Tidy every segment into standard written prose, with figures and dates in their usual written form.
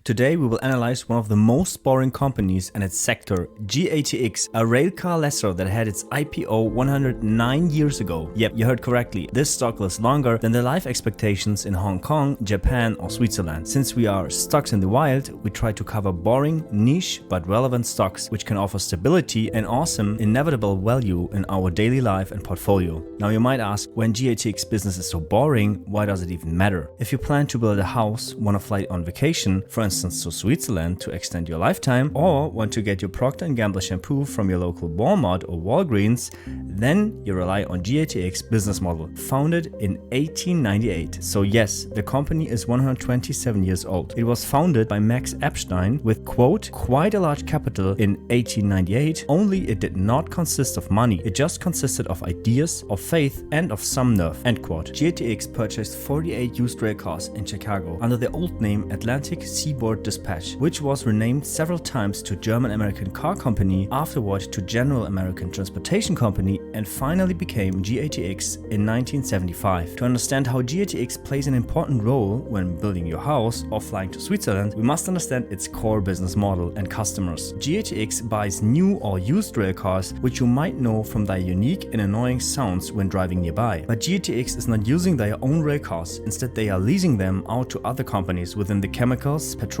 Today we will analyze one of the most boring companies in its sector, GATX, a railcar lessor that had its IPO 109 years ago. Yep, you heard correctly, this stock lives longer than the life expectations in Hong Kong, Japan or Switzerland. Since we are stocks in the wild, we try to cover boring, niche but relevant stocks which can offer stability and awesome, inevitable value in our daily life and portfolio. Now you might ask, when GATX business is so boring, why does it even matter? If you plan to build a house, want a flight on vacation, for instance to Switzerland to extend your lifetime, or want to get your Procter & Gamble shampoo from your local Walmart or Walgreens, then you rely on GATX business model, founded in 1898. So yes, the company is 127 years old. It was founded by Max Epstein with, quote, quite a large capital in 1898, only it did not consist of money. It just consisted of ideas, of faith and of some nerve, end quote. GATX purchased 48 used railcars in Chicago under the old name Atlantic Seaboard Dispatch, which was renamed several times to German American Car Company, afterward to General American Transportation Company, and finally became GATX in 1975. To understand how GATX plays an important role when building your house or flying to Switzerland, we must understand its core business model and customers. GATX buys new or used railcars, which you might know from their unique and annoying sounds when driving nearby. But GATX is not using their own railcars, instead they are leasing them out to other companies within the chemicals, petroleum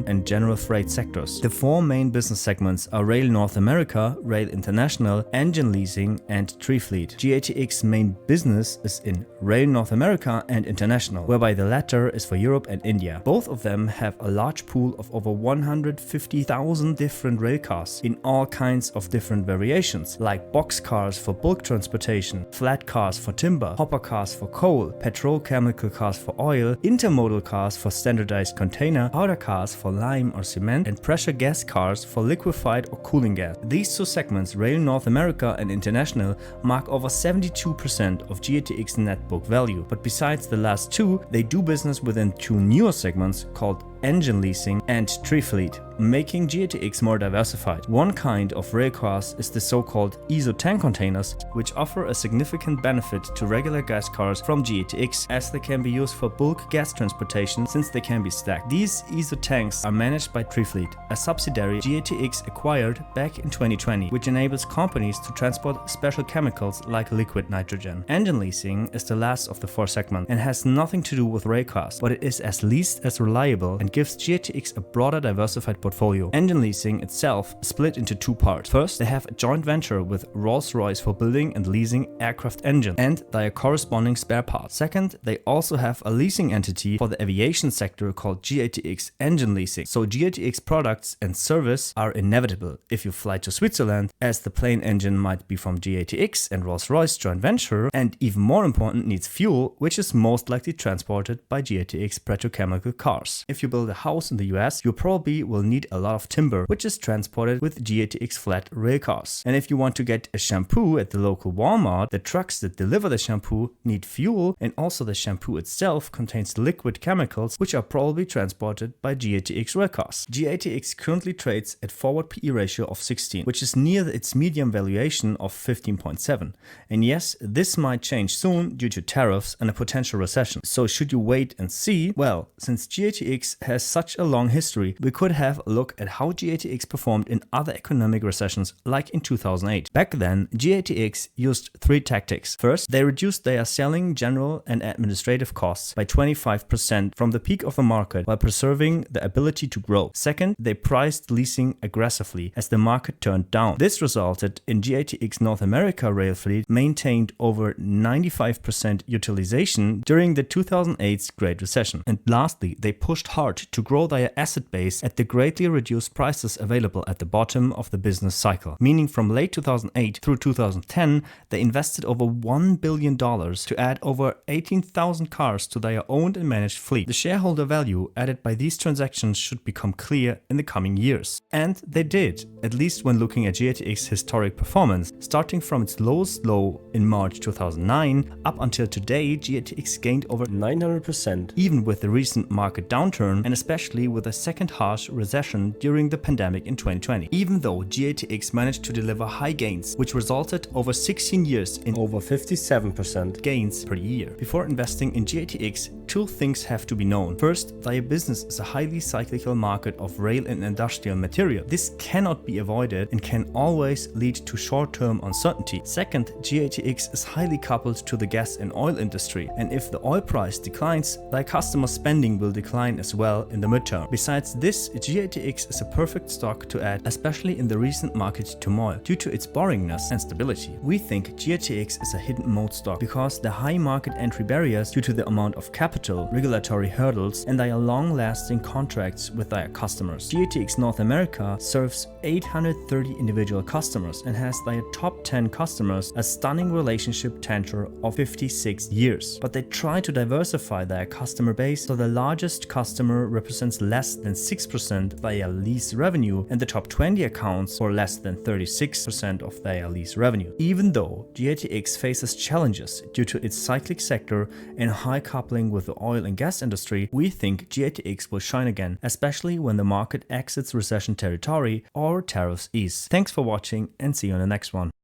and general freight sectors. The four main business segments are Rail North America, Rail International, Engine Leasing and Tree Fleet. GATX's main business is in Rail North America and International, whereby the latter is for Europe and India. Both of them have a large pool of over 150,000 different railcars in all kinds of different variations, like box cars for bulk transportation, flat cars for timber, hopper cars for coal, petrochemical cars for oil, intermodal cars for standardized container, powder cars for lime or cement, and pressure gas cars for liquefied or cooling gas. These two segments, Rail North America and International, mark over 72% of GATX net book value. But besides the last two, they do business within two newer segments called Engine Leasing and Tree Fleet, making GATX more diversified. One kind of railcars is the so-called ESO tank containers, which offer a significant benefit to regular gas cars from GATX, as they can be used for bulk gas transportation since they can be stacked. These ESO tanks are managed by Tree Fleet, a subsidiary GATX acquired back in 2020, which enables companies to transport special chemicals like liquid nitrogen. Engine Leasing is the last of the four segments and has nothing to do with railcars, but it is at least as reliable and gives GATX a broader diversified portfolio. Engine Leasing itself is split into two parts. First, they have a joint venture with Rolls-Royce for building and leasing aircraft engines and their corresponding spare parts. Second, they also have a leasing entity for the aviation sector called GATX Engine Leasing. So GATX products and service are inevitable if you fly to Switzerland, as the plane engine might be from GATX and Rolls-Royce joint venture, and even more important, needs fuel, which is most likely transported by GATX petrochemical cars. If you build a house in the US, you probably will need a lot of timber, which is transported with GATX flat railcars. And if you want to get a shampoo at the local Walmart, the trucks that deliver the shampoo need fuel, and also the shampoo itself contains liquid chemicals, which are probably transported by GATX railcars. GATX currently trades at forward PE ratio of 16, which is near its median valuation of 15.7. And yes, this might change soon due to tariffs and a potential recession. So should you wait and see? Well, since GATX has such a long history, we could have a look at how GATX performed in other economic recessions like in 2008. Back then, GATX used three tactics. First, they reduced their selling, general and administrative costs by 25% from the peak of the market while preserving the ability to grow. Second, they priced leasing aggressively as the market turned down. This resulted in GATX North America rail fleet maintained over 95% utilization during the 2008 Great Recession. And lastly, they pushed hard to grow their asset base at the greatly reduced prices available at the bottom of the business cycle, meaning from late 2008 through 2010, they invested over $1 billion to add over 18,000 cars to their owned and managed fleet. The shareholder value added by these transactions should become clear in the coming years. And they did, at least when looking at GATX's historic performance. Starting from its lowest low in March 2009, up until today, GATX gained over 900%, even with the recent market downturn, and especially with a second harsh recession during the pandemic in 2020. Even though GATX managed to deliver high gains, which resulted over 16 years in over 57% gains per year. Before investing in GATX, two things have to be known. First, their business is a highly cyclical market of rail and industrial material. This cannot be avoided and can always lead to short-term uncertainty. Second, GATX is highly coupled to the gas and oil industry, and if the oil price declines, their customer spending will decline as well in the midterm. Besides this, GATX is a perfect stock to add, especially in the recent market turmoil, due to its boringness and stability. We think GATX is a hidden moat stock because the high market entry barriers due to the amount of capital, regulatory hurdles, and their long-lasting contracts with their customers. GATX North America serves 830 individual customers and has their top 10 customers a stunning relationship tenure of 56 years. But they try to diversify their customer base, so the largest customer represents less than 6% of their lease revenue and the top 20 accounts for less than 36% of their lease revenue. Even though GATX faces challenges due to its cyclic sector and high coupling with the oil and gas industry, we think GATX will shine again, especially when the market exits recession territory or tariffs ease. Thanks for watching and see you on the next one.